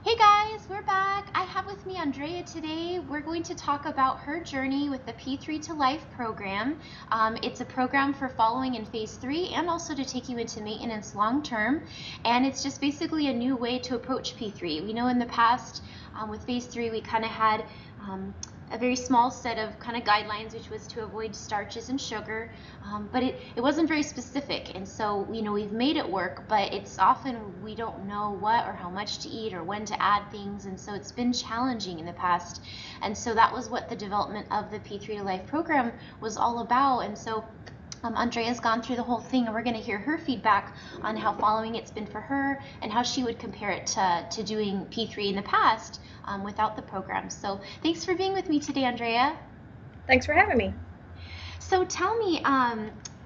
Hey guys, we're back. I have with me Andrea today. We're going to talk about her journey with the P3tolife program. It's a program for following in phase 3 and also to take you into maintenance long term. And it's just basically a new way to approach P3. We know in the past with phase 3 we kind of had a very small set of kind of guidelines, which was to avoid starches and sugar, but it wasn't very specific. And so, we've made it work, but it's often we don't know what or how much to eat or when to add things. And so it's been challenging in the past. And so that was what the development of the P3tolife program was all about. And so Andrea's gone through the whole thing, and we're going to hear her feedback on how following it's been for her and how she would compare it to doing P3 in the past without the program. So thanks for being with me today, Andrea. Thanks for having me. So tell me,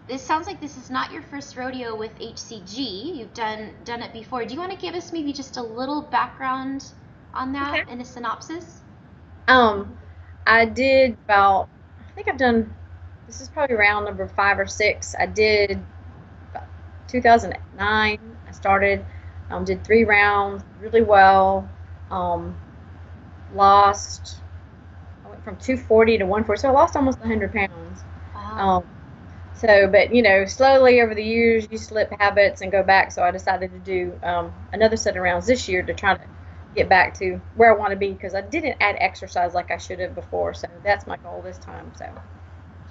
this sounds like this is not your first rodeo with hCG. You've done it before. Do you want to give us maybe just a little background on that Okay. in a synopsis? Um, I did about, I think I've done, this is probably round number 5 or 6. I did 2009. I started, did 3 rounds really well. Um, Lost, I went from 240 to 140, so I lost almost 100 pounds. Wow. Um, but slowly over the years, you slip habits and go back. So I decided to do another set of rounds this year to try to get back to where I want to be because I didn't add exercise like I should have before. So that's my goal this time. So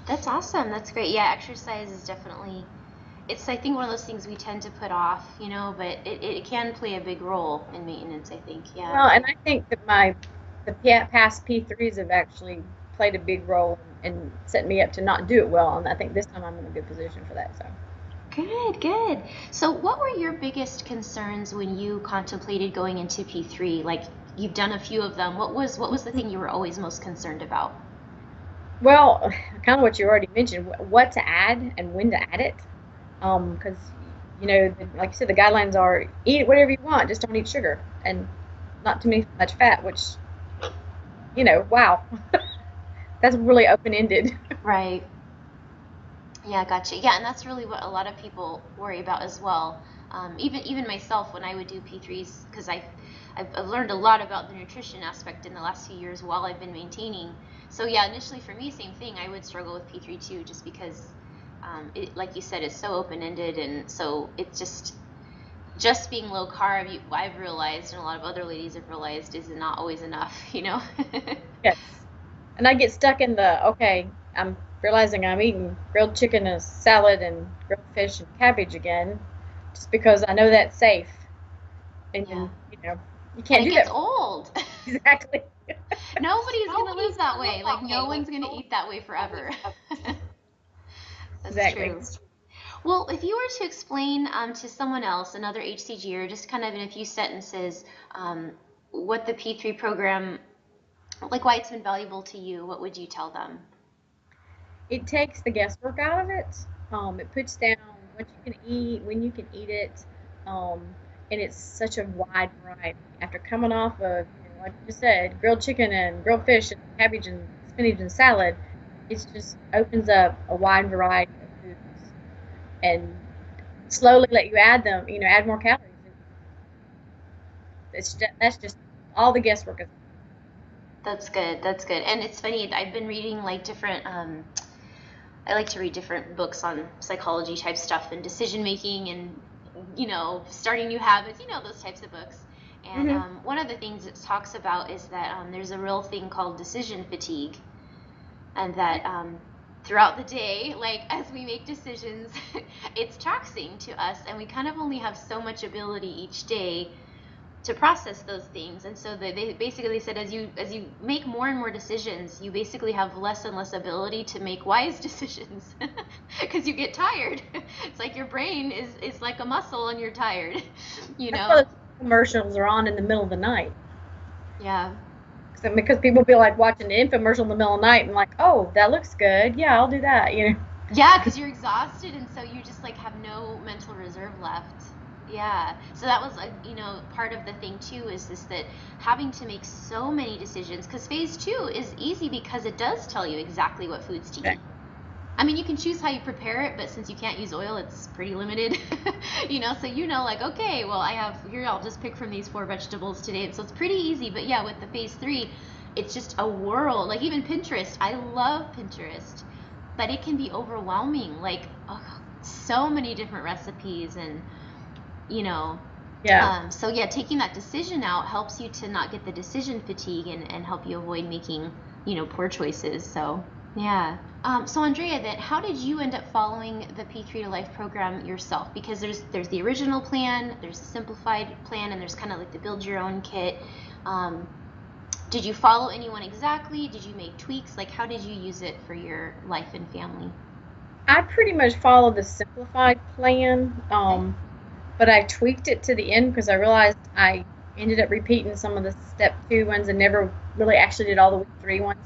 That's awesome. That's great. Yeah, exercise is definitely, it's, I think, one of those things we tend to put off, but it can play a big role in maintenance, I think. Yeah. well, and I think that past P3s have actually played a big role in setting me up to not do it well, and I think this time I'm in a good position for that. So. Good, good. So, what were your biggest concerns when you contemplated going into P3? Like, you've done a few of them. What was the thing you were always most concerned about? Well, kind of what you already mentioned, what to add and when to add it. Because like you said, the guidelines are eat whatever you want, just don't eat sugar and not too much fat. Which wow, that's really open ended. Right. Yeah, gotcha. Yeah, and that's really what a lot of people worry about as well. Even myself, when I would do P3s, because I've learned a lot about the nutrition aspect in the last few years while I've been maintaining. So yeah, initially for me, same thing. I would struggle with P3 too, just because, like you said, it's so open ended, and so it's just being low carb. I've realized, and a lot of other ladies have realized, is not always enough. Yes, and I get stuck in the okay. I'm realizing I'm eating grilled chicken and salad and grilled fish and cabbage again, just because I know that's safe, and Yeah, you and can't it do gets that old. exactly. Nobody's gonna live that way. Like no one's gonna eat that way forever. That's Exactly. true. Well, if you were to explain to someone else, another HCG, or just kind of in a few sentences, what the P3 program, like why it's been valuable to you, what would you tell them? It takes the guesswork out of it. It puts down what you can eat, when you can eat it, um, and it's such a wide variety. After coming off of, like you just said, grilled chicken and grilled fish and cabbage and spinach and salad, it just opens up a wide variety of foods and slowly let you add them. Add more calories. That's just all the guesswork is. That's good. That's good. And it's funny, I've been reading like different, I like to read different books on psychology type stuff and decision making and, starting new habits, those types of books. And Hmm. one of the things it talks about is that there's a real thing called decision fatigue, and that throughout the day, like as we make decisions, it's taxing to us, and we kind of only have so much ability each day to process those things. And so they basically said as you make more and more decisions, you basically have less and less ability to make wise decisions because you get tired. It's like your brain is like a muscle and you're tired, you That's why know? those commercials are on in the middle of the night. Yeah. Because people be like watching the infomercial in the middle of the night and like, oh, that looks good. Yeah, I'll do that. Yeah, because you're exhausted, and so you just like have no mental reserve left. Yeah. So that was part of the thing too is this that having to make so many decisions because phase 2 is easy because it does tell you exactly what foods to eat. Exactly. I mean, you can choose how you prepare it, but since you can't use oil, it's pretty limited. So like, okay, well, I have here, I'll just pick from these 4 vegetables today. And so it's pretty easy. But yeah, with the phase 3, it's just a world. Like even Pinterest, I love Pinterest, but it can be overwhelming. Like, oh, so many different recipes and, you know, Yeah. so yeah, taking that decision out helps you to not get the decision fatigue and help you avoid making, poor choices. So yeah. So Andrea, then how did you end up following the P3 to Life program yourself? Because there's the original plan, there's the simplified plan, and there's kind of like the build your own kit. Um, did you follow anyone exactly? Did you make tweaks? Like how did you use it for your life and family? I pretty much followed the simplified plan, Okay. but I tweaked it to the end because I realized I ended up repeating some of the step 2 ones and never really actually did all the week 3 ones,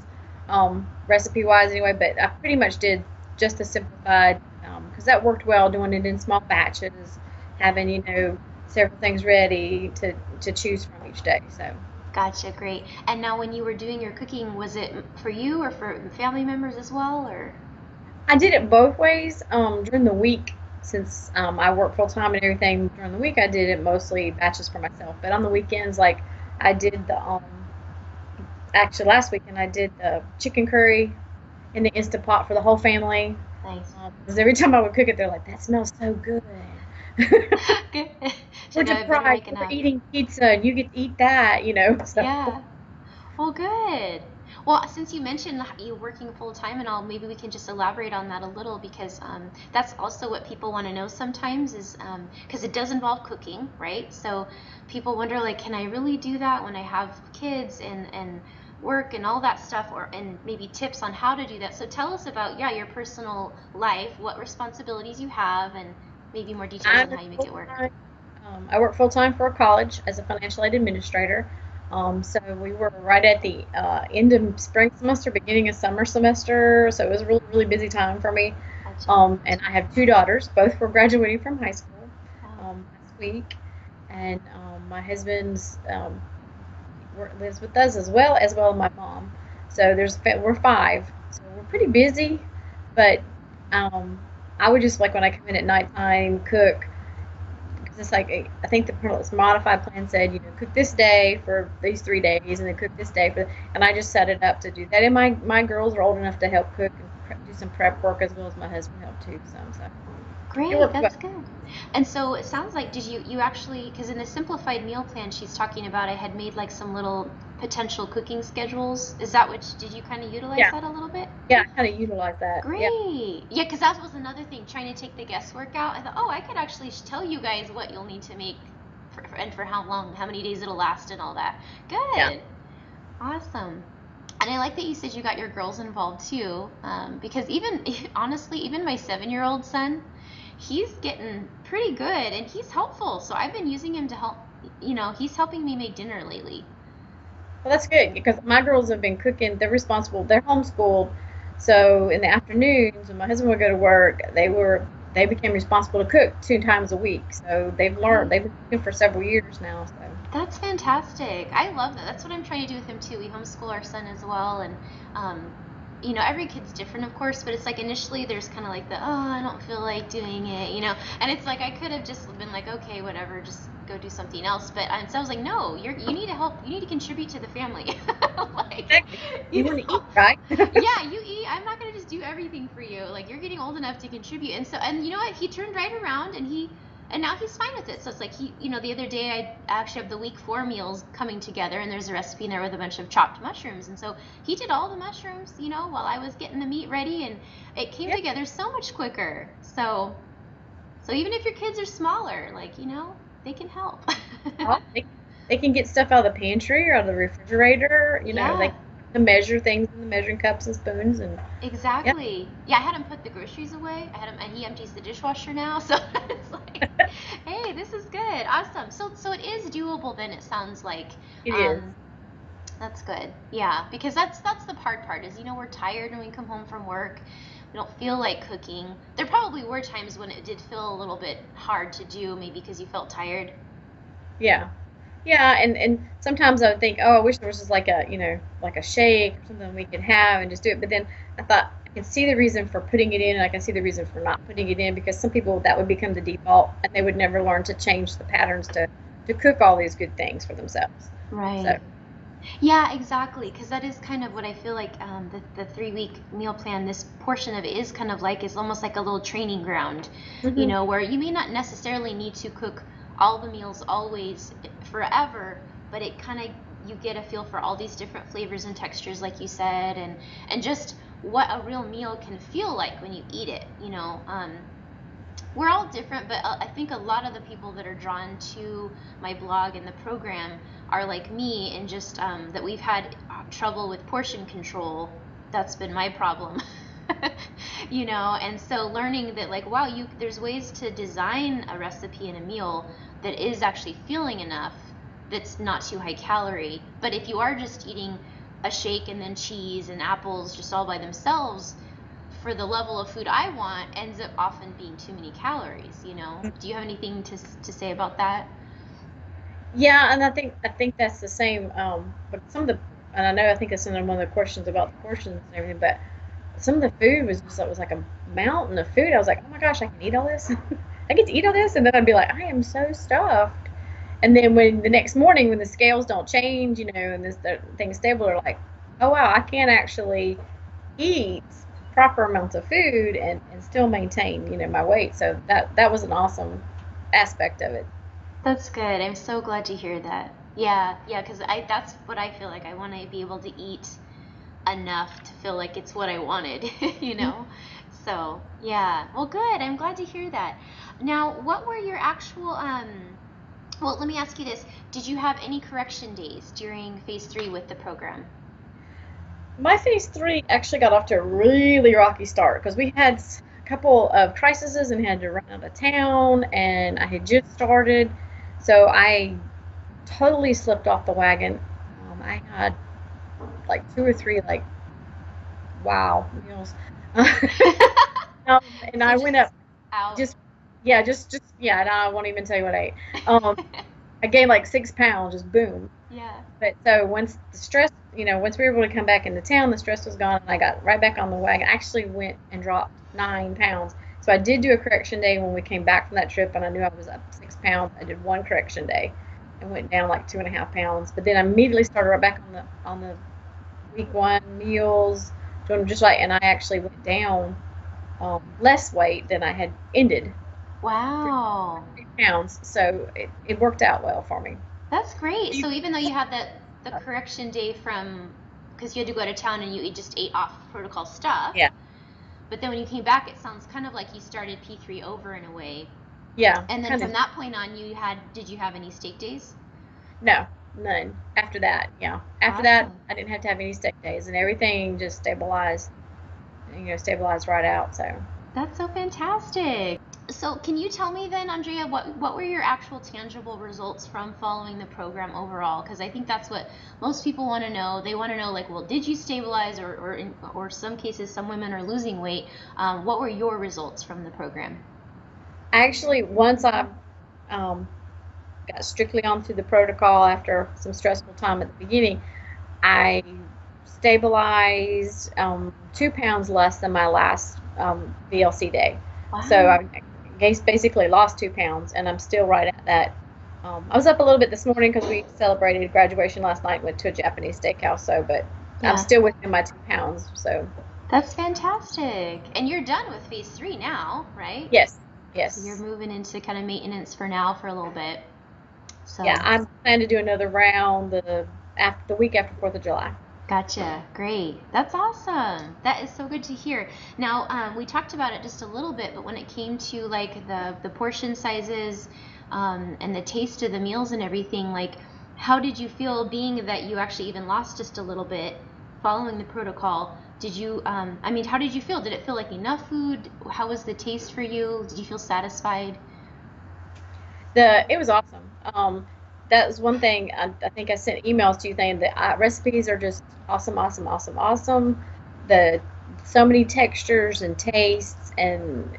recipe wise anyway. But I pretty much did just the simplified because that worked well, doing it in small batches, having several things ready to choose from each day. So. Gotcha, great. And now when you were doing your cooking, was it for you or for family members as well, or? I did it both ways. During the week, since I work full time and everything, during the week I did it mostly batches for myself. But on the weekends, like I did the actually last weekend I did the chicken curry in the Instant Pot for the whole family. Nice. Because every time I would cook it, they're like, "That smells so good." Good. We're Should I better deprived. make We're enough? eating pizza, and you get to eat that. So Yeah. Well, good. Well, since you mentioned you working full time and all, maybe we can just elaborate on that a little because that's also what people want to know sometimes is because it does involve cooking, right? So people wonder like, can I really do that when I have kids and work and all that stuff, or and maybe tips on how to do that. So tell us about your personal life, what responsibilities you have, and maybe more details I on how work you make full it work. time. I work full time for a college as a financial aid administrator. So we were right at the end of spring semester, beginning of summer semester. So it was a really, really busy time for me. Gotcha. And I have 2 daughters. Both were graduating from high school Wow. last week. And my husband's lives with us as well as my mom. So we're 5. So we're pretty busy. But um, I would just like when I come in at nighttime, cook because it's like I think the modified plan said cook this day for these 3 days and then cook this day and I just set it up to do that. And my girls are old enough to help cook and do some prep work as well as my husband helped too. So it Great, works well. that's good. And so it sounds like did you actually because in the simplified meal plan she's talking about I had made like some little potential cooking schedules. Is that what did you kind of utilize Yeah, that a little bit? yeah, I kind of utilize that. Yeah, Great. Yeah, because that was another thing trying to take the guesswork out. I thought, oh, I could actually tell you guys what you'll need to make and for how long, how many days it'll last and all that. yeah. Good. Awesome. And I like that you said you got your girls involved too, because even honestly, even my 7-year-old son, he's getting pretty good and he's helpful. So I've been using him to help. He's helping me make dinner lately. Well, that's good because my girls have been cooking. They're responsible. They're homeschooled, so in the afternoons when my husband would go to work, they became responsible to cook 2 times a week. So they've learned. Great. They've been cooking for several years now. So That's fantastic. I love that. That's what I'm trying to do with him too. We homeschool our son as well, and every kid's different, of course. But it's like initially there's kind of like the I don't feel like doing it, and it's like I could have just been like, okay, whatever, just go do something else. But so I was like, no, you need to help. You need to contribute to the family. Like, exactly, you you want to know, eat, right? yeah, you eat. I'm not gonna just do everything for you. Like you're getting old enough to contribute. And you know what? He turned right around and now he's fine with it. So it's like the other day I actually have the week 4 meals coming together, and there's a recipe in there with a bunch of chopped mushrooms, and so he did all the mushrooms, while I was getting the meat ready, and it came Yeah. together so much quicker. So even if your kids are smaller, like they can help. Well, they can get stuff out of the pantry or out of the refrigerator. They Yeah. can measure things in the measuring cups and spoons, and yeah, Exactly. Yeah, I had him put the groceries away. I had him, and he empties the dishwasher now. So it's like, hey, this is good. Awesome. So it is doable. Then it sounds like, it is. um, that's good. Yeah, because that's the hard part is we're tired when we come home from work. We don't feel like cooking. There probably were times when it did feel a little bit hard to do, maybe because you felt tired. Yeah. Yeah, and sometimes I would think, oh, I wish there was just like a shake or something we could have and just do it. But then I thought can see the reason for putting it in, and I can see the reason for not putting it in, because some people that would become the default, and they would never learn to change the patterns to cook all these good things for themselves. So, Right. Yeah, exactly. Because that is kind of what I feel like the 3 week meal plan, this portion of it is kind of like, is almost like a little training ground, hmm where you may not necessarily need to cook all the meals always forever, but it kind of, you get a feel for all these different flavors and textures, like you said, and just what a real meal can feel like when you eat it. We're all different, but I think a lot of the people that are drawn to my blog and the program are like me, and just that we've had trouble with portion control. That's been my problem. And so learning that, like, wow, there's ways to design a recipe and a meal that is actually filling enough, that's not too high calorie. But if you are just eating a shake and then cheese and apples just all by themselves, for the level of food I want, ends up often being too many calories. Do you have anything to say about that? yeah, and I think that's the same. But some of the, and I know I think it's in one of the questions about the portions and everything, but some of the food was just, it was like a mountain of food. I was like, oh my gosh, I can eat all this. I get to eat all this, and then I'd be like, I am so stuffed. And then when the next morning, when the scales don't change, and the thing's stable, are like, oh wow, I can actually eat proper amounts of food and still maintain, my weight. So that was an awesome aspect of it. That's good. I'm so glad to hear that. Yeah, yeah, because that's what I feel like. I want to be able to eat enough to feel like it's what I wanted, you know? So, yeah. Well, good. I'm glad to hear that. Now, what were your actual, well, let me ask you this. Did you have any correction days during phase 3 with the program? My phase three actually got off to a really rocky start because we had a couple of crises and had to run out of town, and I had just started, so I totally slipped off the wagon. I had like two or three like wow meals, and So I went just up out. just yeah, just yeah. And I won't even tell you what I ate. Um, I gained like 6 pounds, just boom. Yeah. But so once the stress, once we were able to come back into town, the stress was gone, and I got right back on the wagon. I actually went and dropped 9 pounds. So I did do a correction day when we came back from that trip, and I knew I was up 6 pounds. I did one correction day and went down like 2.5 pounds. But then I immediately started right back on the week one meals, doing them just right, and I actually went down less weight than I had ended, three, Wow. 3 pounds. So it worked out well for me. That's great. So even though you had the correction day from, because you had to go out of town and you just ate off protocol stuff, Yeah, but then when you came back, it sounds kind of like you started P3 over in a way. yeah, And then kind of. from that point on, did you have any steak days? No, none. After that, yeah. After that, Awesome. I didn't have to have any sick days, and everything just stabilized, stabilized right out. So That's so fantastic. So can you tell me then, Andrea, what were your actual tangible results from following the program overall? Because I think that's what most people want to know. They want to know, like, well, did you stabilize, or some cases, some women are losing weight. What were your results from the program? actually, once I um, got strictly onto the protocol after some stressful time at the beginning, I stabilized 2 pounds less than my last VLC day. So Wow. I basically lost 2 pounds, and I'm still right at that. I was up a little bit this morning because we celebrated graduation last night and went to a Japanese steakhouse. So, but I'm Yeah. still within my 2 pounds. So, That's fantastic. And you're done with phase 3 now, right? yes, So you're yes, moving into kind of maintenance for now for a little bit. yeah. So, I plan to do another round the week after 4th of July. gotcha. Great. That's awesome. That is so good to hear. Now, we talked about it just a little bit, but when it came to like the portion sizes, and the taste of the meals and everything, like, how did you feel, being that you actually even lost just a little bit following the protocol? Did you, I mean, how did you feel? Did it feel like enough food? How was the taste for you? Did you feel satisfied? It was awesome. That was one thing. I think I sent emails to you saying that recipes are just awesome, awesome, awesome, awesome. The so many textures and tastes, and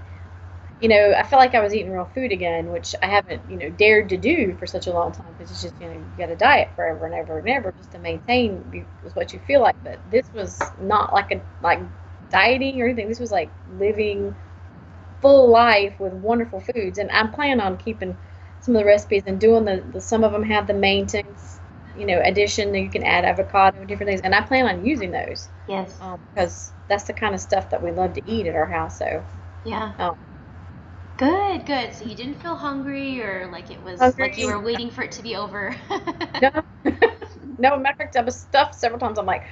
I felt like I was eating real food again, which I haven't dared to do for such a long time, because it's just you got to diet forever and ever and ever just to maintain is what you feel like. But this was not like dieting or anything. This was like living full life with wonderful foods. And I'm planning on keeping some of the recipes and doing the some of them have the maintenance, addition that you can add avocado and different things. And I plan on using those. Yes. Because that's the kind of stuff that we love to eat at our house. So Yeah. um, Good, good. So you didn't feel hungry or like it was like you hungry. were waiting for it to be over. No, no. Matter of fact, I was stuffed several times. I'm like,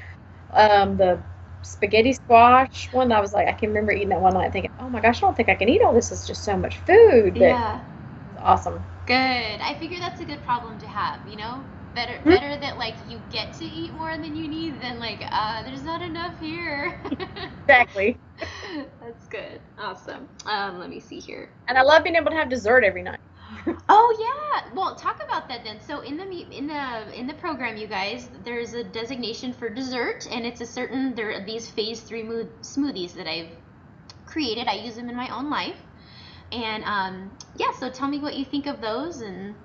the spaghetti squash one. I was like, I can remember eating that one night, thinking, oh my gosh, I don't think I can eat all this. It's just so much food, but Yeah. it's awesome. Good. I figure that's a good problem to have, you know? Better Mhm. better that like you get to eat more than you need than like there's not enough here. Exactly. That's good. Awesome. Let me see here. And I love being able to have dessert every night. Oh yeah. Well, talk about that then. So in the program, you guys, there's a designation for dessert, and it's a certain there are these phase 3 smoothies that I've created. I use them in my own life, and yeah. So tell me what you think of those, and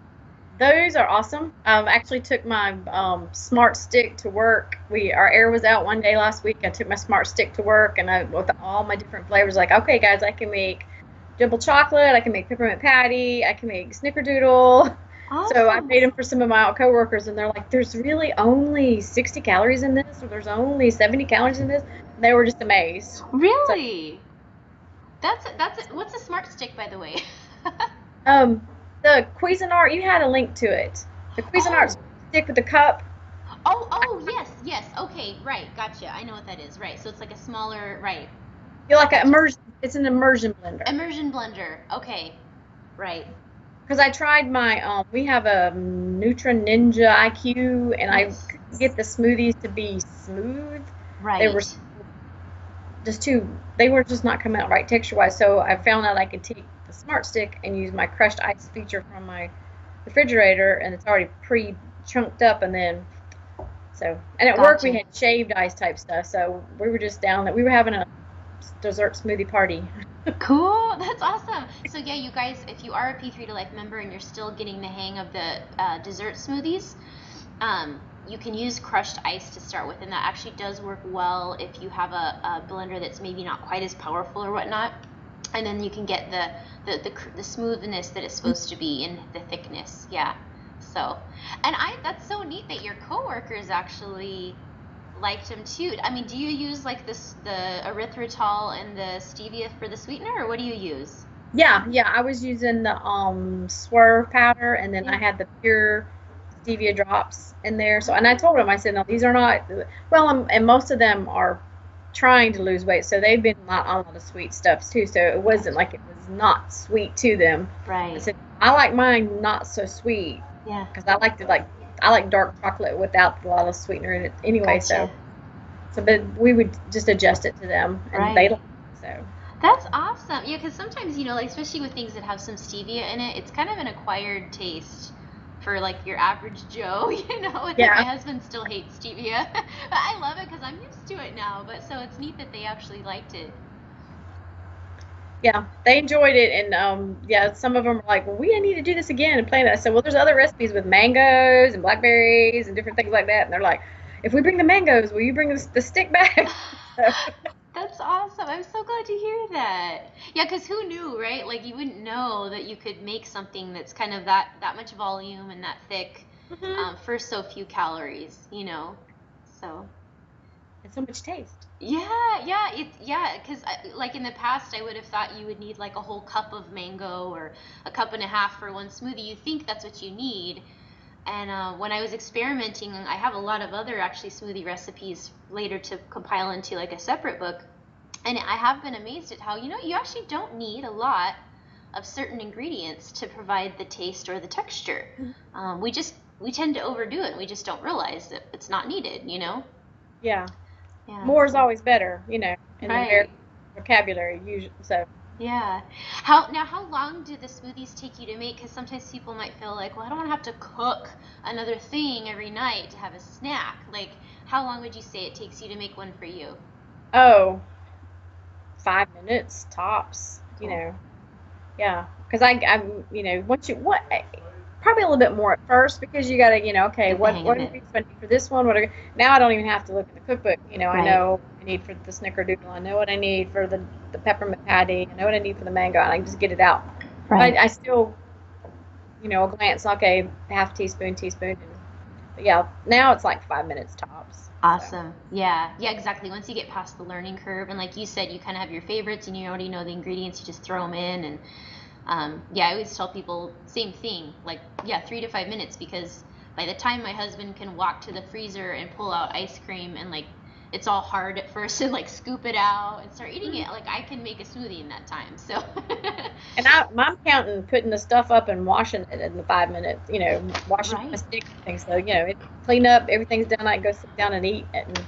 Those are awesome. I actually took my smart stick to work. Our air was out one day last week. I took my smart stick to work, and I with all my different flavors. Like, okay, guys, I can make double chocolate. I can make peppermint patty. I can make snickerdoodle. So I awesome. made them for some of my coworkers, and they're like, "There's really only 60 calories in this, or there's only 70 calories in this." And they were just amazed. So, Really? That's what's a smart stick, by the way? um, the Cuisinart, you had a link to it. The Cuisinart Oh, stick with the cup. oh, yes, yes. Okay, right. Gotcha. I know what that is. Right. So it's like a smaller, right. You're like an Gotcha. immersion. It's an immersion blender. Immersion blender. Okay. Right. Because I tried my we have a Nutra Ninja IQ, and I Yes. couldn't get the smoothies to be smooth. They were Right. just too. They were just not coming out right texture wise. So I found out I could take the Smart Stick and use my crushed ice feature from my refrigerator, and it's already pre chunked up, and then and at work we Gotcha. had shaved ice type stuff. So we were just down that we were having a dessert smoothie party. Cool. That's awesome. So yeah, you guys, if you are a P3 to Life member and you're still getting the hang of the dessert smoothies, you can use crushed ice to start with, and that actually does work well if you have a blender that's maybe not quite as powerful or whatnot. And then you can get the smoothness that it's supposed to be in the thickness. Yeah. So, and that's so neat that your coworkers actually liked them too. I mean, do you use like the erythritol and the stevia for the sweetener, or what do you use? Yeah. I was using the Swerve powder, and then I Yeah. had the pure stevia drops in there. So, and I told them, I said, no, these are not. Well, and most of them are trying to lose weight, so they've been on a lot of sweet stuffs too. So it wasn't Gotcha. like it was not sweet to them. I Right. said, I like mine not so sweet Yeah. because I like dark chocolate without a lot of sweetener in it anyway. Gotcha. But we would just adjust it to them, and they Right. like it. So That's awesome. Yeah, because sometimes, like especially with things that have some stevia in it, it's kind of an acquired taste for like your average Joe, and like my yeah. husband still hates stevia. But I love it because I'm used to it now. But so it's neat that they actually liked it. Yeah, they enjoyed it, and yeah, some of them were like, "Well, we need to do this again and plan it." I said, "Well, there's other recipes with mangoes and blackberries and different things like that." And they're like, "If we bring the mangoes, will you bring the stick back?" So, That's awesome. I'm so glad to hear that. Yeah, because who knew, right? Like you wouldn't know that you could make something that's kind of that much volume and that thick, mhm. for so few calories. So And so much taste. yeah, yeah, because like in the past, I would have thought you would need like a whole cup of mango or a cup and a half for one smoothie. You think that's what you need, and when I was experimenting, I have a lot of other actually smoothie recipes later to compile into like a separate book. And I have been amazed at how, you actually don't need a lot of certain ingredients to provide the taste or the texture. Mhm. We tend to overdo it. And we just don't realize that it's not needed. Yeah, Yeah. more is So always better, in the right. American vocabulary usually. So, Yeah. How long do the smoothies take you to make? Because sometimes people might feel like, well, I don't want to have to cook another thing every night to have a snack. Like, how long would you say it takes you to make one for you? oh, 5 minutes tops. Cool. Yeah, because I'm, once you what probably a little bit more at first because you got to, okay, Get the what hang of it. ingredients do I need for this one? Now I don't even have to look in the cookbook. I Right. know I need for the snickerdoodle. I know what I need for the peppermint patty. I know what I need for the mango, and I can just get it out. Right. But I still, a glance, okay, half teaspoon. But yeah, now it's like 5 minutes tops. So. Awesome. Yeah. Yeah, exactly. Once you get past the learning curve, and like you said, you kind of have your favorites and you already know the ingredients, you just throw them in. And yeah, I always tell people same thing, like, yeah, 3 to 5 minutes, because by the time my husband can walk to the freezer and pull out ice cream and like it's all hard at first to like scoop it out and start eating it, like I can make a smoothie in that time. So And I'm counting putting the stuff up and washing it in the 5 minutes, washing my right. stick and things. So, clean up, everything's done. I can go sit down and eat and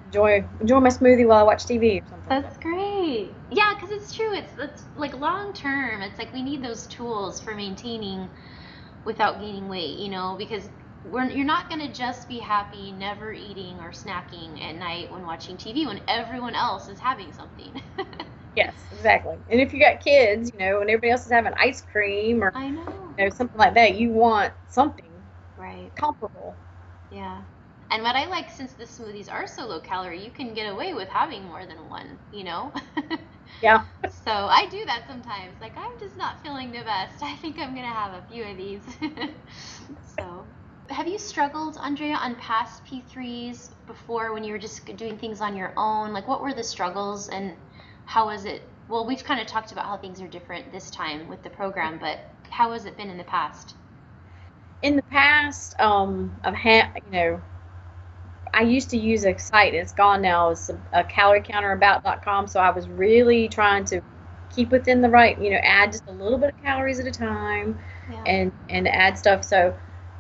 enjoy my smoothie while I watch TV or something. That's great. Yeah, because it's true. It's like long term. It's like we need those tools for maintaining without gaining weight, because you're not going to just be happy never eating or snacking at night when watching TV when everyone else is having something. Yes, exactly. And if you got kids, and everybody else is having ice cream or I know. something like that, you want something Right. comparable. Yeah. And what I like, since the smoothies are so low calorie, you can get away with having more than one, Yeah. So I do that sometimes. Like, I'm just not feeling the best. I think I'm going to have a few of these. So, have you struggled, Andrea, on past P3s before when you were just doing things on your own? Like, what were the struggles and how was it? Well, we've kind of talked about how things are different this time with the program, but how has it been in the past? In the past, I've had, I used to use a site, it's gone now. It's a calorie counter about.com. So I was really trying to keep within the right, add just a little bit of calories at a time Yeah. and add stuff. So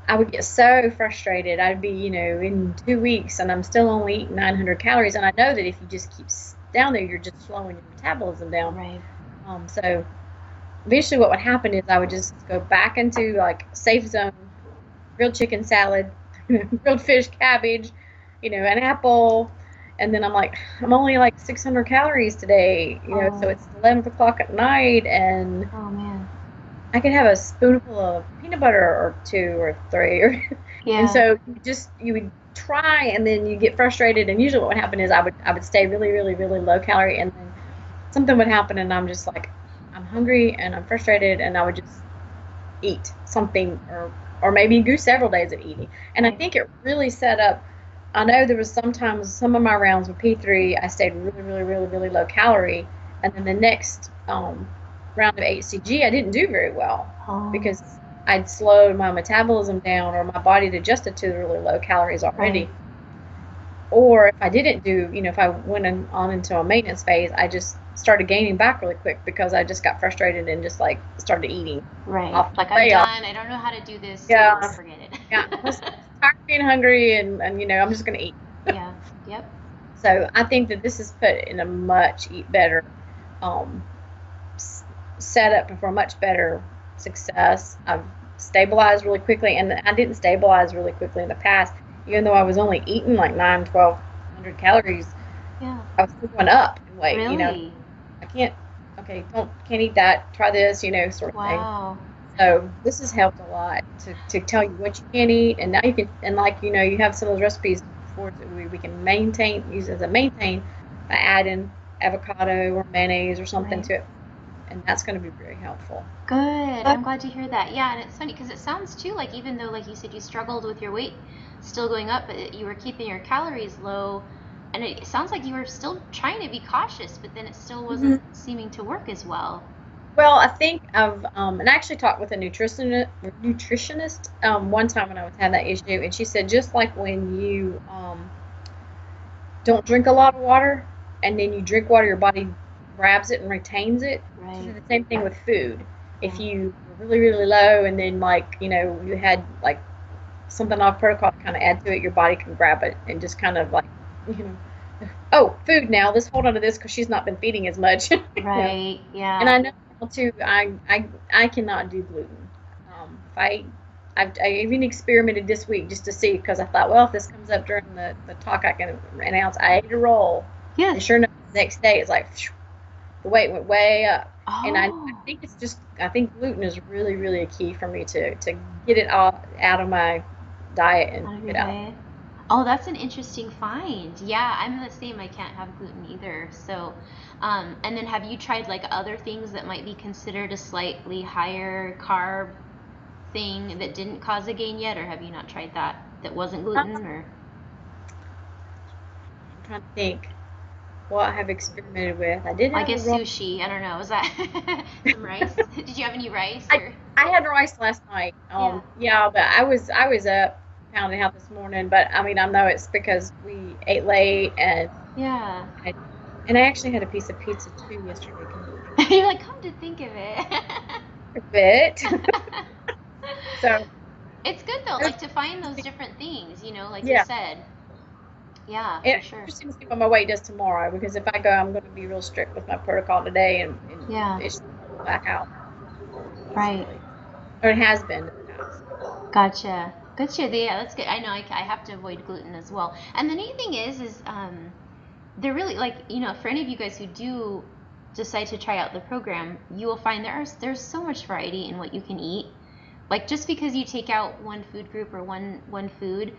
I would get so frustrated. I'd be, in 2 weeks and I'm still only eating 900 calories. And I know that if you just keep down there, you're just slowing your metabolism down. Right. So eventually what would happen is I would just go back into like safe zone, grilled chicken salad, grilled fish, cabbage, an apple. And then I'm like, I'm only like 600 calories today, so it's 11 o'clock at night and Oh man. I could have a spoonful of peanut butter or 2 or 3. Yeah. And so you would try and then you get frustrated. And usually what would happen is I would stay really, really, really low calorie. And then something would happen and I'm just like, I'm hungry and I'm frustrated. And I would just eat something or maybe go several days of eating. And I think it really set up. I know there was sometimes some of my rounds with P3, I stayed really, really, really, really low calorie. And then the next round of hCG, I didn't do very well because I'd slowed my metabolism down or my body had adjusted to the really low calories already. Right. Or if I didn't do, if I went on into a maintenance phase, I just started gaining back really quick because I just got frustrated and just like started eating. Right. Like I'm done. I don't know how to do this. Yeah. So forget it. Yeah. I was tired of being hungry and I'm just going to eat. Yeah. Yep. So I think that this is put in a much better setup for much better success. I've stabilized really quickly, and I didn't stabilize really quickly in the past, even though I was only eating like 1,200 calories. Yeah. I was still going up in weight. Really? I can't eat that. Try this, sort of Wow. thing. So this has helped a lot to tell you what you can eat, and now you can, and like you have some of those recipes before that we can use as a maintain by adding avocado or mayonnaise or something to it. And that's going to be very helpful. Good. I'm glad to hear that. Yeah, and it's funny because it sounds too like, even though like you said you struggled with your weight still going up, but you were keeping your calories low, and it sounds like you were still trying to be cautious, but then it still wasn't seeming to work as well. Well, I think and I actually talked with a nutritionist one time when I was having that issue, and she said just like when you don't drink a lot of water and then you drink water, your body grabs it and retains it. Right. She said the same thing with food. If you were really, really low and then you had like something off protocol to kind of add to it, your body can grab it and just kind of like, oh, food now. Let's hold on to this because she's not been feeding as much. Right. Yeah. And I know too. I cannot do gluten. I've even experimented this week just to see because I thought, well, if this comes up during the talk, I can announce I ate a roll. Yes. And sure enough, the next day it's like the weight went way up. Oh. And I think gluten is really, really a key for me to get it all out of my diet and get out. Oh, that's an interesting find. Yeah, I'm the same. I can't have gluten either. So, and then have you tried like other things that might be considered a slightly higher carb thing that didn't cause a gain yet, or have you not tried that that wasn't I'm gluten, or trying to think what I have experimented with. I did I have a guess raw. sushi. I don't know. Was that some rice? Did you have any rice I, or? I had rice last night. Yeah. Yeah, but I was up pounding out this morning. But I mean, I know it's because we ate late, Yeah. I, and I actually had a piece of pizza too yesterday. Come to think You're like, come to think of it. of it. So It's good though, it was like to find those interesting. different things, like you Yeah, said. Yeah, and for it's sure. interesting to see what my weight does tomorrow because if I go, I'm going to be real strict with my protocol today, and Yeah, it should go back out right. easily, or it has been in the past. Gotcha. Gotcha. Yeah, that's good. I know I have to avoid gluten as well. And the neat thing is they're really like, for any of you guys who do decide to try out the program, you will find there's so much variety in what you can eat. Like just because you take out one food group or one food,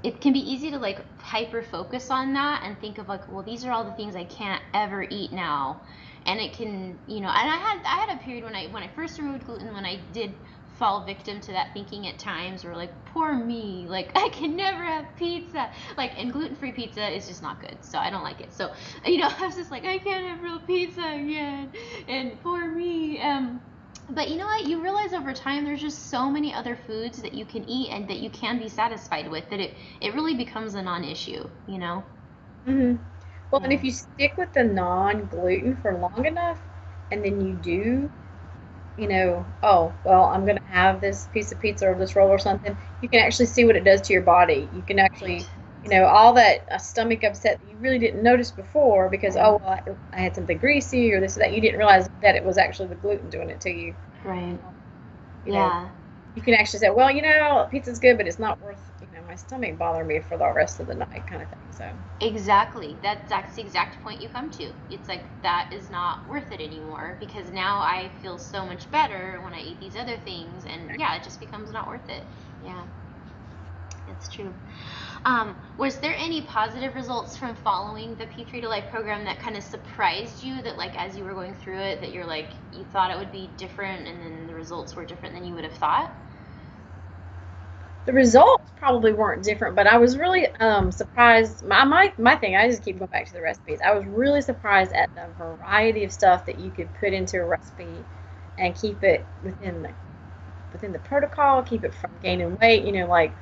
it can be easy to like hyper focus on that and think of like, well, these are all the things I can't ever eat now. And it can, and I had a period when I first removed gluten, when I did fall victim to that thinking at times, or like, poor me, like I can never have pizza, like, and gluten-free pizza is just not good, so I don't like it. So I was just like, I can't have real pizza again, and poor me. But you know what? You realize over time there's just so many other foods that you can eat and that you can be satisfied with, that it really becomes a non-issue. Hmm. Well, and Yeah. if you stick with the non-gluten for long enough, and then you do, oh, well, I'm going to have this piece of pizza or this roll or something, you can actually see what it does to your body. You can actually, Right. all that stomach upset that you really didn't notice before because, Right. oh, well, I had something greasy or this or that. You didn't realize that it was actually the gluten doing it to you. Right. Um, you know, Yeah. you can actually say, well, pizza's good, but it's not worth, my stomach bothering me for the rest of the night kind of thing. So, Exactly. That's the exact point you come to. It's like that is not worth it anymore because now I feel so much better when I eat these other things, and yeah, it just becomes not worth it. Yeah, it's true. Was there any positive results from following the P3 to Life program that kind of surprised you, that like as you were going through it, that you're like you thought it would be different and then the results were different than you would have thought? the results probably weren't different, but I was really surprised. My thing, I just keep going back to the recipes. I was really surprised at the variety of stuff that you could put into a recipe and keep it within the protocol, keep it from gaining weight. Like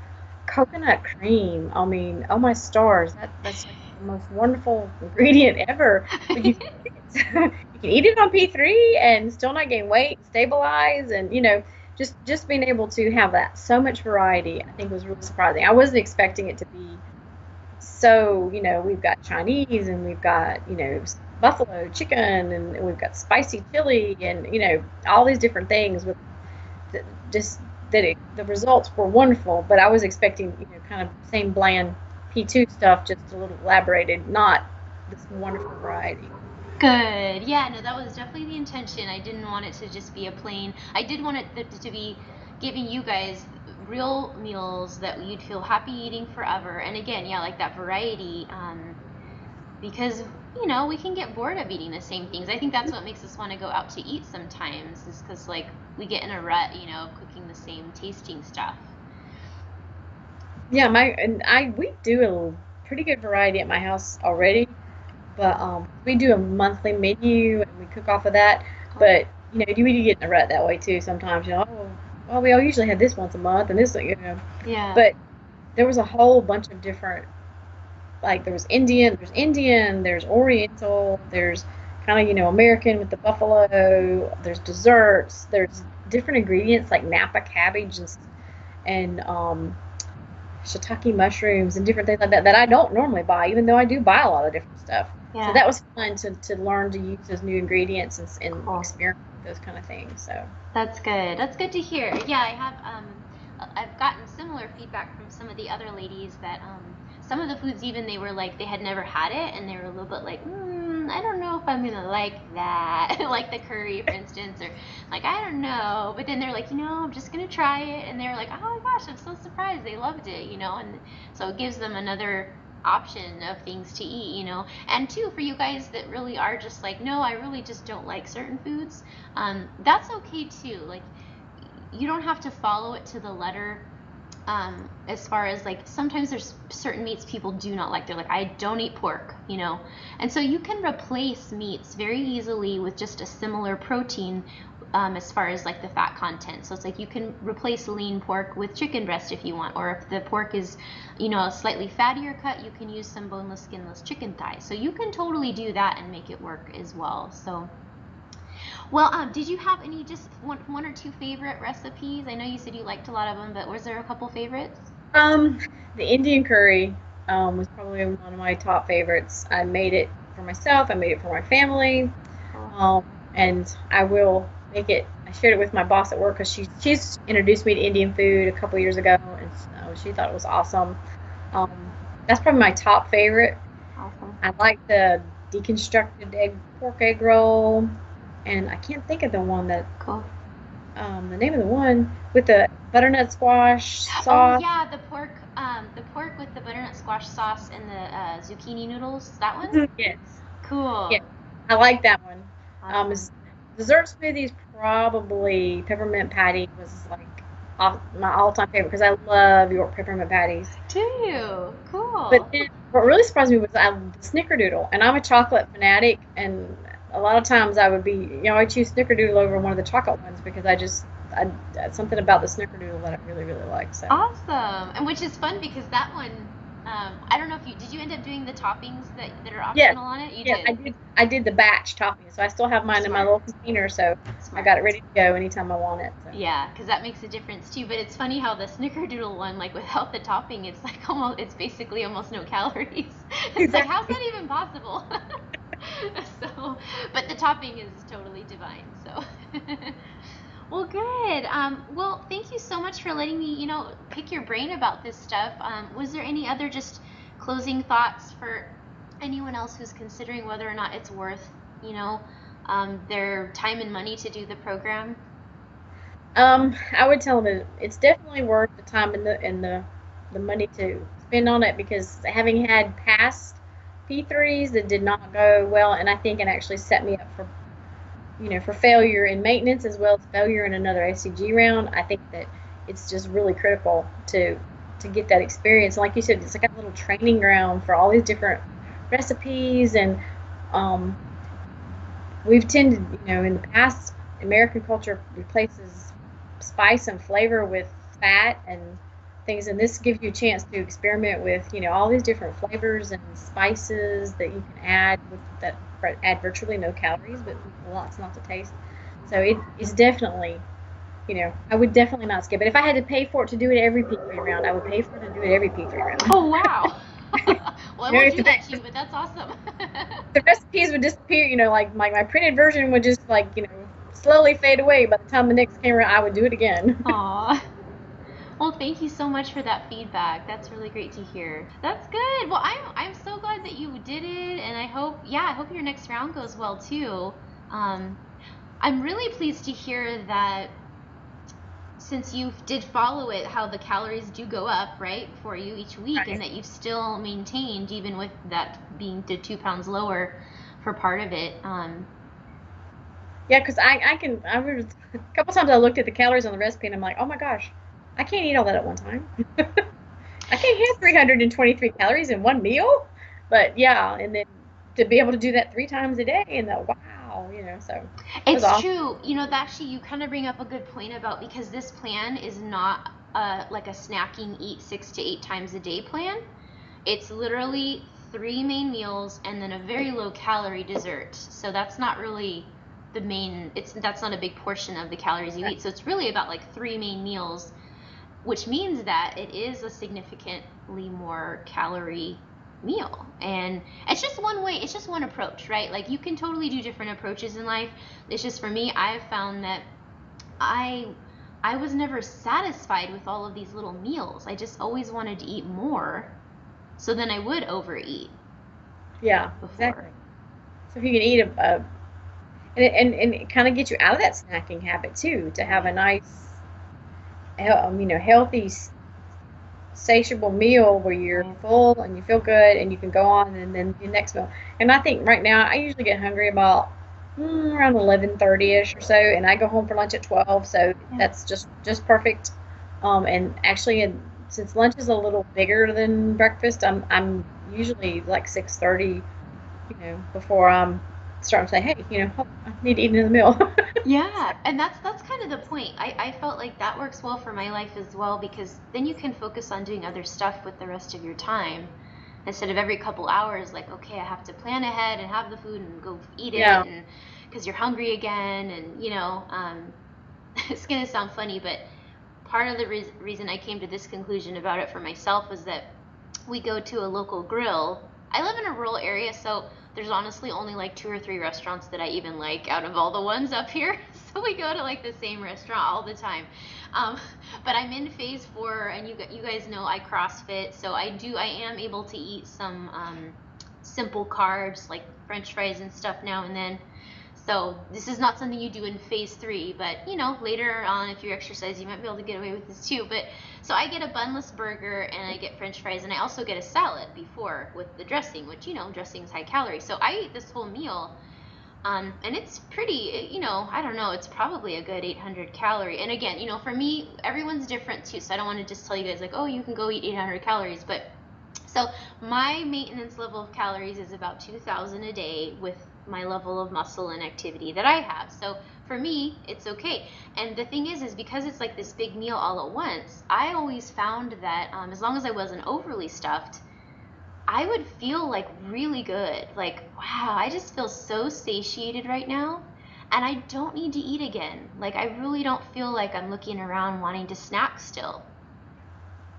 coconut cream. I mean, oh my stars, that's like the most wonderful ingredient ever. But you can eat it. You can eat it on P3 and still not gain weight, stabilize, and just being able to have that so much variety, I think was really surprising. I wasn't expecting it to be so. We've got Chinese and we've got buffalo chicken and we've got spicy chili and all these different things with just that the results were wonderful, but I was expecting, kind of same bland P2 stuff, just a little elaborated, not this wonderful variety. Good. Yeah, no, that was definitely the intention. I didn't want it to just be a plain. I did want it to be giving you guys real meals that you'd feel happy eating forever. And again, yeah, like that variety, because we can get bored of eating the same things. I think that's what makes us want to go out to eat sometimes, is because like we get in a rut, of cooking the same tasting stuff. Yeah, my and I we do a pretty good variety at my house already, but we do a monthly menu and we cook off of that. But you get in a rut that way too sometimes. Oh, well, we all usually have this once a month and this. Yeah. But there was a whole bunch of different, like there's Oriental, there's kind of American with the buffalo. There's desserts. There's different ingredients like Napa cabbage and shiitake mushrooms and different things like that that I don't normally buy, even though I do buy a lot of different stuff. So Yeah. that was fun to learn to use those new ingredients and Cool. experiment with those kind of things. So That's good. That's good to hear. Yeah, I've gotten similar feedback from some of the other ladies that some of the foods, even they were like they had never had it and they were a little bit like I don't know if I'm gonna like that, like the curry, for instance, or like I don't know. But then they're like, I'm just gonna try it, and they're like, oh my gosh, I'm so surprised they loved it, and so it gives them another option of things to eat. And two, for you guys that really are just like, no, I really just don't like certain foods, that's okay too. Like, you don't have to follow it to the letter. As far as like, sometimes there's certain meats people do not like. They're like, I don't eat pork, and so you can replace meats very easily with just a similar protein, as far as like the fat content. So it's like you can replace lean pork with chicken breast if you want, or if the pork is a slightly fattier cut, you can use some boneless skinless chicken thighs. So you can totally do that and make it work as well. So well, did you have any just one or two favorite recipes? I know you said you liked a lot of them, but was there a couple favorites? Um, the Indian curry was probably one of my top favorites. I made it for myself. I made it for my family, Oh, and I will make it. I shared it with my boss at work because she's introduced me to Indian food a couple years ago, and so she thought it was awesome. Um, that's probably my top favorite. awesome. I like the deconstructed pork egg roll, and I can't think of Cool. the name of the one with the butternut squash Oh sauce. yeah, the pork with the butternut squash sauce and the zucchini noodles. That one? Mhm. Yes, Cool. yes, I like that one. Awesome. As dessert smoothies, probably peppermint patty was like my all-time favorite because I love York peppermint patties. Do you? But Cool. then what really surprised me was the snickerdoodle, and I'm a chocolate fanatic, and a lot of times I would be, I choose snickerdoodle over one of the chocolate ones because something about the snickerdoodle that I really, really like. So. Awesome. And which is fun because that one, I don't know if did you end up doing the toppings that are Yes, optional on it? You yes, did. I did the batch topping, so I still have mine in my Smart. little container, so I Smart. got it ready to go anytime I want it. So. Yeah, because that makes a difference too. But it's funny how the snickerdoodle one, like without the topping, it's like it's basically almost no calories. It's like, how's Exactly. that even possible? So, but the topping is totally divine. So, well, good. Well, thank you so much for letting me, pick your brain about this stuff. Was there any other just closing thoughts for anyone else who's considering whether or not it's worth, you know, their time and money to do the program? I would tell them that it's definitely worth the time and the money to spend on it because having had past P3s that did not go well, and I think it actually set me up for failure in maintenance as well as failure in another hCG round. I think that it's just really critical to get that experience. Like you said, it's like a little training ground for all these different recipes, and um, we've tended, in the past, American culture replaces spice and flavor with fat and things, and this gives you a chance to experiment with, all these different flavors and spices that you can add that add virtually no calories, but lots and lots of taste. So it is definitely, I would definitely not skip it. If I had to pay for it to do it every P3 round, I would pay for it to do it every P3 round. Oh, wow. Well, I won't You do know, that to you, but that's awesome. the recipes would disappear. Like my printed version would just like slowly fade away. By the time the next came around, I would do it again. Aw. Well, thank you so much for that feedback. That's really great to hear. That's good. Well, I'm so glad that you did it, and I hope your next round goes well too. Um, I'm really pleased to hear that since you did follow it, how the calories do go up, right, for you each week, and Right. that you've still maintained even with that being to 2 pounds lower for part of it. Yeah, because I was a couple times I looked at the calories on the recipe and I'm like, oh my gosh, I can't eat all that at one time. I can't have 323 calories in one meal. But yeah, and then to be able to do that 3 times a day, and wow, so it was It's awesome. true. Actually, you kind of bring up a good point about because this plan is not like a snacking, eat 6 to 8 times a day plan. It's literally three main meals and then a very low calorie dessert. So that's not really the main. That's not a big portion of the calories you eat. So it's really about like three main meals, which means that it is a significantly more calorie meal. And it's just one way, it's just one approach, right? Like you can totally do different approaches in life. It's just for me, I've found that I I was never satisfied with all of these little meals. I just always wanted to eat more. So then I would overeat Yeah, before. exactly. So if you can eat and it kind of gets you out of that snacking habit too, to have a Right. nice, healthy, satiable meal where you're Right. full and you feel good and you can go on and then your next meal. And I think right now I usually get hungry about around 11:30ish or so, and I go home for lunch at 12, so Yeah. that's just perfect. And actually, since lunch is a little bigger than breakfast, I'm usually like 6:30, before I'm starting to say, hey, I need to eat another meal. So, Yeah, and that's kind of the point. I felt like that works well for my life as well because then you can focus on doing other stuff with the rest of your time instead of every couple hours like, okay, I have to plan ahead and have the food and go eat it yeah, and because you're hungry again and it's gonna sound funny, but part of the reason I came to this conclusion about it for myself was that we go to a local grill. I live in a rural area, so there's honestly only like 2 or 3 restaurants that I even like out of all the ones up here. So we go to like the same restaurant all the time. Um, but I'm in phase 4, and you guys know I CrossFit, so I am able to eat some simple carbs like French fries and stuff now and then. So this is not something you do in phase 3, but later on, if you exercise, you might be able to get away with this too. But so I get a bunless burger and I get French fries and I also get a salad before with the dressing, which dressing is high calorie. So I eat this whole meal, and it's pretty. I don't know, it's probably a good 800 calorie. And again, for me, everyone's different too. So I don't want to just tell you guys like, oh, you can go eat 800 calories, but so my maintenance level of calories is about 2,000 a day with my level of muscle and activity that I have. So for me, it's okay. And the thing is because it's like this big meal all at once, I always found that as long as I wasn't overly stuffed, I would feel like really good. Like, wow, I just feel so satiated right now. And I don't need to eat again. Like, I really don't feel like I'm looking around wanting to snack still,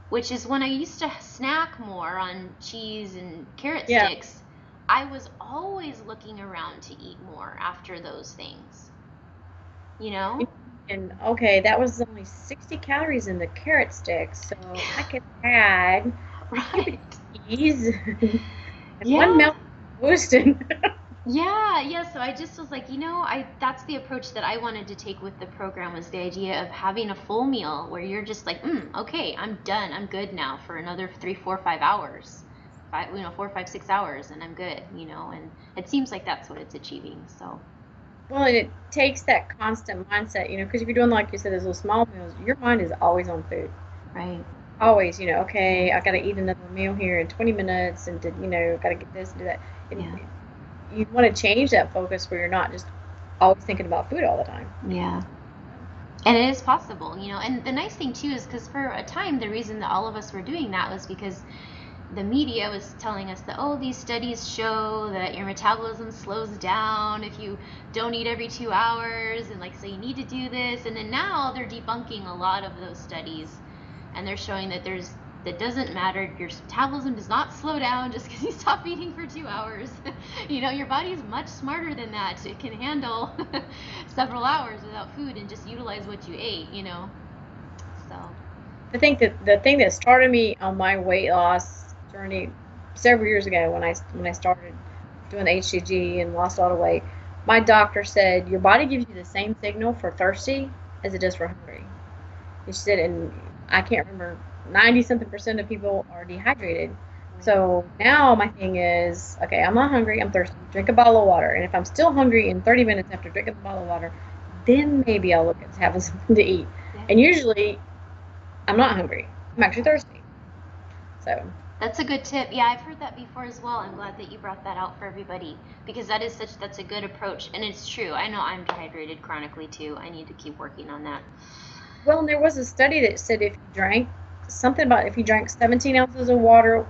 which is when I used to snack more on cheese and carrot yeah. sticks, I was always looking around to eat more after those things, you know? And okay, that was only 60 calories in the carrot sticks, so I could add a cube of Right. cheese and one Yeah. melted toast. And Yeah, so I just was like, I that's the approach that I wanted to take with the program was the idea of having a full meal where you're just like, okay, I'm done. I'm good now for another 3, 4, 5 hours. 4, 5, 6 hours and I'm good, and it seems like that's what it's achieving. So, well, and it takes that constant mindset, because if you're doing like you said, those little small meals, your mind is always on food. right. Always, Yeah. okay, I got to eat another meal here in 20 minutes, and got to get this and do that. And Yeah. you want to change that focus where you're not just always thinking about food all the time. Yeah. And it is possible, and the nice thing too is because for a time, the reason that all of us were doing that was because the media was telling us that, oh, these studies show that your metabolism slows down if you don't eat every 2 hours, and like, so you need to do this. And then now they're debunking a lot of those studies, and they're showing that that doesn't matter. Your metabolism does not slow down just because you stop eating for 2 hours. Your body is much smarter than that. It can handle several hours without food and just utilize what you ate. So, I think that the thing that started me on my weight loss journey several years ago when I started doing hCG and lost a lot of weight, my doctor said your body gives you the same signal for thirsty as it does for hungry. And she said, and I can't remember, 90 something percent of people are dehydrated. right. So now my thing is, okay, I'm not hungry, I'm thirsty. Drink a bottle of water, and if I'm still hungry in 30 minutes after drinking the bottle of water, then maybe I'll look at having something to eat. Yeah. And usually I'm not hungry. I'm actually Right. thirsty. So, That's a good tip. Yeah, I've heard that before as well. I'm glad that you brought that out for everybody because that's a good approach and it's true. I know I'm dehydrated chronically too. I need to keep working on that. well, and there was a study that said if you drank something about if you drank 17 ounces of water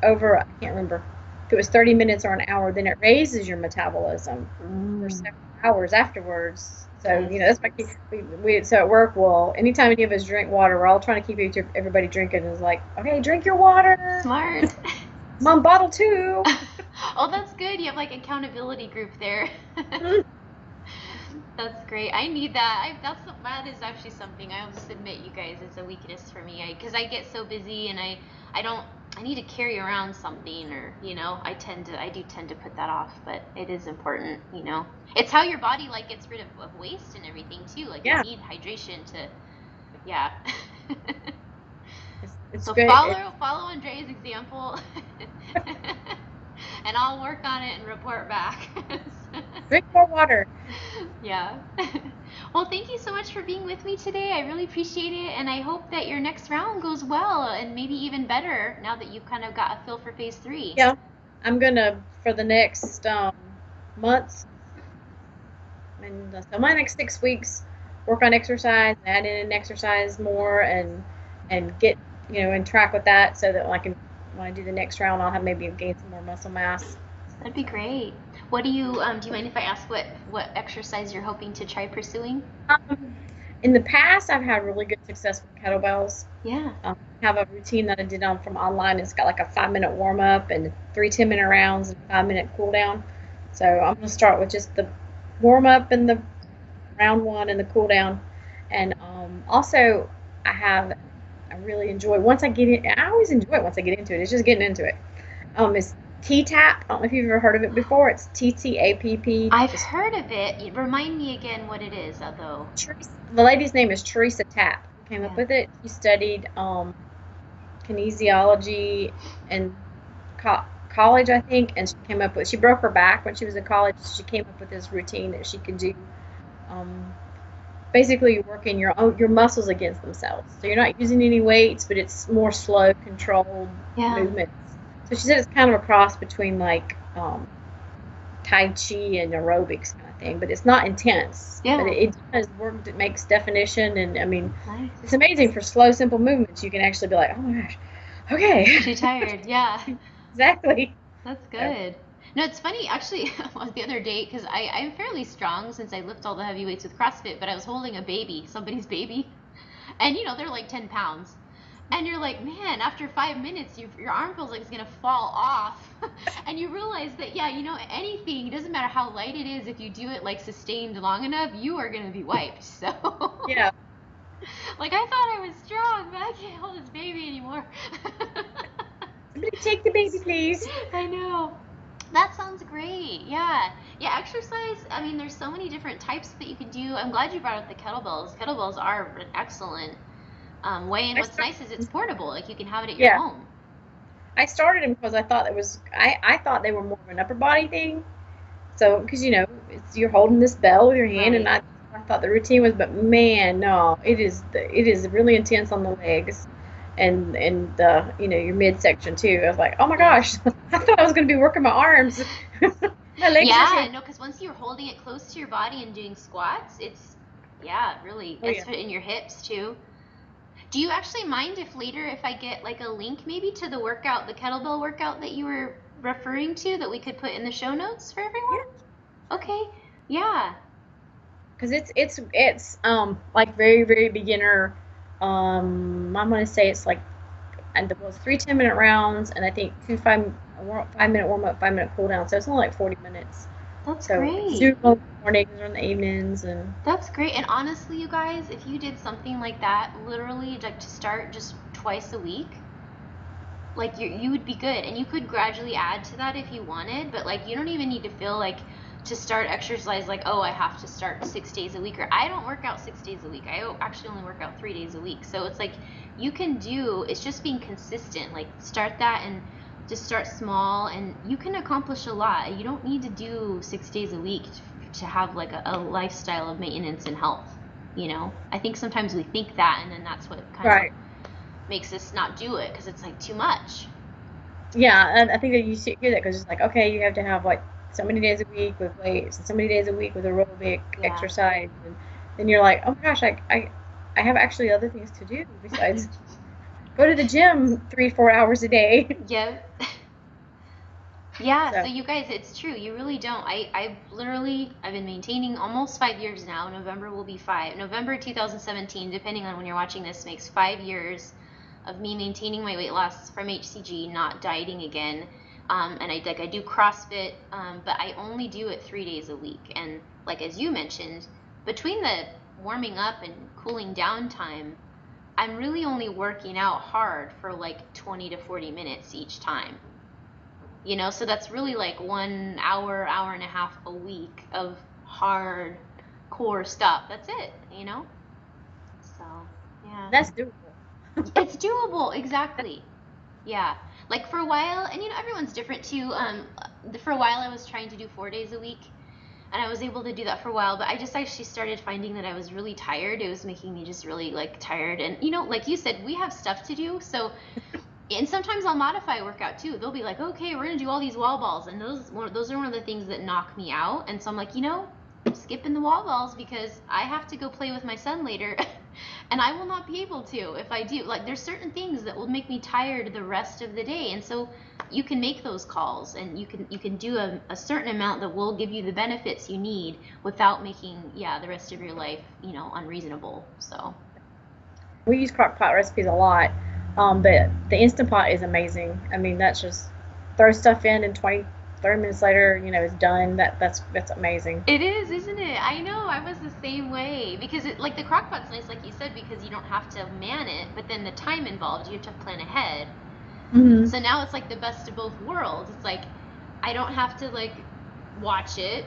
over, I can't remember if it was 30 minutes or an hour, then it raises your metabolism for Mm, several hours afterwards. So, nice. that's why so at work, well, anytime any of us drink water, we're all trying to keep everybody drinking. It's like, okay, drink your water. Smart. Mom, bottle two. Oh, that's good. You have like accountability group there. That's great. I need that. That is actually something I'll just admit, you guys, it's a weakness for me. Because I get so busy and I don't. I need to carry around something, or I do tend to put that off, but it is important. It's how your body like gets rid of waste and everything too. Like you Yeah, need hydration to, yeah. it's So good. follow Andrea's example, and I'll work on it and report back. Drink more water. Yeah. Well, thank you so much for being with me today. I really appreciate it, and I hope that your next round goes well and maybe even better now that you've kind of got a feel for phase 3. Yeah, I'm gonna for the next months, and so my next 6 weeks, work on exercise, add in exercise more, and get and track with that so that when I do the next round, I'll have maybe gain some more muscle mass. That'd be great. What do you mind if I ask what exercise you're hoping to try pursuing? Um, in the past, I've had really good success with kettlebells. Yeah. I have a routine that I did on from online. It's got like a 5 minute warm up and three 10 minute rounds and 5 minute cool down. So I'm gonna start with just the warm up and the round one and the cool down. And also, I really enjoy once I get in. I always enjoy it once I get into it. It's just getting into it. It's T-tap. I don't know if you've ever heard of it before. It's TTAPP. I've It's heard of it. Remind me again what it is, though. The lady's name is Teresa Tapp. Who came up Yeah. with it. She studied kinesiology in college, I think, and she broke her back when she was in college. She came up with this routine that she could do. Um, Basically, you're working your muscles against themselves. So you're not using any weights, but it's more slow, controlled Yeah. movements. So she said it's kind of a cross between like Tai Chi and aerobics kind of thing, but it's not intense. But Yeah. it does work. It makes definition, and I mean, Nice. it's amazing for slow, simple movements. You can actually be like, oh my gosh, okay, Too tired. Yeah. exactly. That's So, good. No, it's funny actually. The other day, because I'm fairly strong since I lift all the heavy weights with CrossFit, but I was holding a baby, somebody's baby, and they're like 10 pounds. And you're like, man, after 5 minutes, your arm feels like it's gonna fall off, and you realize that, yeah, anything, it doesn't matter how light it is, if you do it like sustained long enough, you are gonna be wiped. So, yeah, like, I thought I was strong, but I can't hold this baby anymore. somebody take the baby, please. I know. That sounds great. Yeah. Yeah, exercise. I mean, there's so many different types that you can do. I'm glad you brought up the kettlebells. Kettlebells are an excellent way, and I what's start, nice is it's portable. Like you can have it at your yeah, home. I started them because I thought I thought they were more of an upper body thing. So, because you're holding this bell with your hand, and Right. I thought the routine was, but man, no, it is really intense on the legs, and the your midsection too. I was like, oh my Yeah. gosh, I thought I was going to be working my arms, my legs are Yeah, shaking. no, because once you're holding it close to your body and doing squats, yeah, really, Oh it's yeah, in your hips too. Do you actually mind if later if I get like a link maybe to the workout, the kettlebell workout that you were referring to that we could put in the show notes for everyone? yeah, sure. Okay. Yeah. Because it's like very very beginner. I'm gonna say it's like and it was three 10 minute rounds, and I think 5 minute warm up, 5 minute cool down. So it's only like 40 minutes. That's So it's great. suitable in the mornings or in the evenings, and That's great. And honestly, you guys, if you did something like that, literally like to start just twice a week, like you would be good, and you could gradually add to that if you wanted, but like you don't even need to feel like to start exercise like, oh, I have to start 6 days a week, or I don't work out 6 days a week. I actually only work out 3 days a week. So it's like you can do, it's just being consistent. Like start that and just start small, and you can accomplish a lot. You don't need to do 6 days a week to have like a lifestyle of maintenance and health. I think sometimes we think that, and then that's what kind of right. makes us not do it because it's like too much. Yeah, and I think that you should hear that because it's like, okay, you have to have like so many days a week with weights and so many days a week with aerobic Yeah. exercise, and then you're like, oh my gosh, I have actually other things to do besides go to the gym 3 4 hours a day. Yep. Yeah, so So you guys, it's true. You really don't. I've been maintaining almost 5 years now. November will be five. November 2017, depending on when you're watching this, makes 5 years of me maintaining my weight loss from hCG, not dieting again. And I do CrossFit, but I only do it 3 days a week. And like as you mentioned, between the warming up and cooling down time, I'm really only working out hard for like 20 to 40 minutes each time. So that's really like 1 hour, hour and a half a week of hard core stuff. That's it. So, yeah. That's doable. It's doable, exactly. Yeah. Like for a while, and everyone's different too. For a while I was trying to do 4 days a week, and I was able to do that for a while, but I just actually started finding that I was really tired. It was making me just really like tired. And like you said, we have stuff to do. So, and sometimes I'll modify workout too. They'll be like, okay, we're gonna do all these wall balls, and those are one of the things that knock me out. And so I'm like, I'm skipping the wall balls because I have to go play with my son later, and I will not be able to if I do. Like, there's certain things that will make me tired the rest of the day, and so you can make those calls, and you can do a certain amount that will give you the benefits you need without making the rest of your life unreasonable. So. We use crock pot recipes a lot, but the Instant Pot is amazing. I mean, that's just throw stuff in and 20, 30 minutes later, it's done. That's amazing. It is, isn't it? I know, I was the same way because like the crock pot's nice, like you said, because you don't have to man it, but then the time involved, you have to plan ahead. Mm-hmm. So now it's like the best of both worlds. It's like I don't have to like watch it,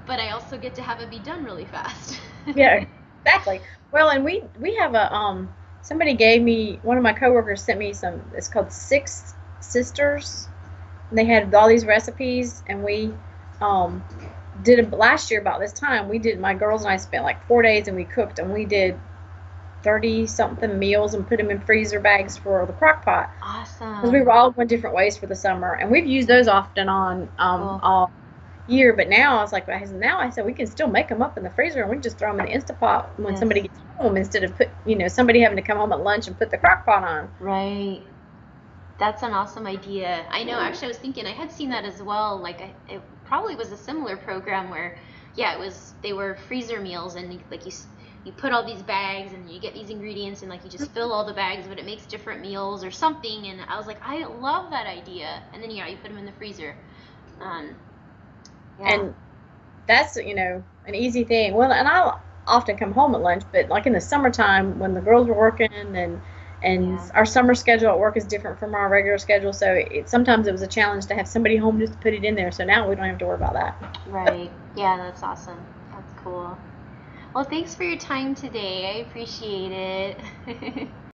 but I also get to have it be done really fast. Yeah, exactly. Well, and we have somebody gave me, one of my coworkers sent me some. It's called Six Sisters. And they had all these recipes, and we um did it last year about this time. We did, my girls and I spent like 4 days, and we cooked, and we did 30 something meals and put them in freezer bags for the crock pot because we Awesome. were all going different ways for the summer, and we've used those often on Cool. all year. But now I was like, now I said we can still make them up in the freezer, and we can just throw them in the Instant Pot when Yes. somebody gets home, instead of somebody having to come home at lunch and put the crock pot on. Right. That's an awesome idea. I know, actually, I was thinking I had seen that as well. Like, it probably was a similar program where, they were freezer meals, and like you put all these bags, and you get these ingredients, and like you just fill all the bags, but it makes different meals or something. And I was like, I love that idea. And then you put them in the freezer. Um, yeah, And that's an easy thing. Well, and I often come home at lunch, but like in the summertime when the girls were working, and yeah, our summer schedule at work is different from our regular schedule, so sometimes it was a challenge to have somebody home just to put it in there. So now we don't have to worry about that. right. Yeah, that's awesome. That's cool. Well, thanks for your time today. I appreciate it.